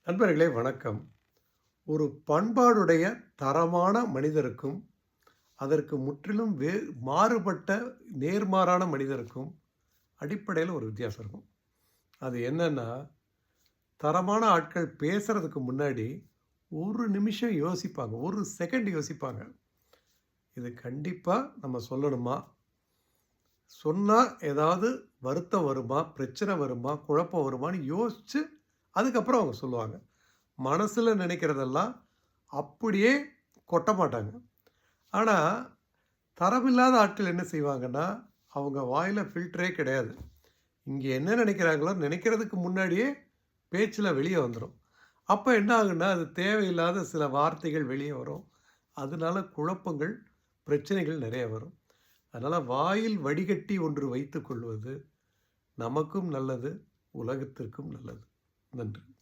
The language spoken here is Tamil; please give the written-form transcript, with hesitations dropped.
நண்பர்களே வணக்கம். ஒரு பண்பாடுடைய தரமான மனிதருக்கும், அதற்கு முற்றிலும் மாறுபட்ட நேர்மாறான மனிதருக்கும் அடிப்படையில ஒரு வித்தியாசம் இருக்கும். அது என்னன்னா, தரமான ஆட்கள் பேசுறதுக்கு முன்னாடி ஒரு நிமிஷம் யோசிப்பாங்க. ஒரு செகண்ட் யோசிப்பாங்க. இது கண்டிப்பா நம்ம சொல்லணுமா? சொன்னா ஏதாவது வருத்தம் வருமா? பிரச்சனை வருமா? குழப்பம் வருமான்னு யோசிச்சு அதுக்கப்புறம் அவங்க சொல்லுவாங்க. மனசுல நினைக்கிறதெல்லாம் அப்படியே கொட்ட மாட்டாங்க. ஆனா, தரமில்லாத ஆட்கள் என்ன செய்வாங்கன்னா, அவங்க வாயில ஃபில்டரே கிடையாது. இங்க என்ன நினைக்கிறாங்களோ, நினைக்கிறதுக்கு முன்னாடியே பேச்சுல வெளிய வந்துரும். அப்ப என்ன ஆகுன்னா, அது தேவையில்லாத சில வார்த்தைகள் வெளிய வரும். அதனால குழப்பங்கள், பிரச்சனைகள் நெறைய வரும். அதனால வாயில் வடிகட்டி ஒன்று வைத்துக் கொள்வது நமக்கும் நல்லது, உலகத்திற்கும் நல்லது. நன்றி.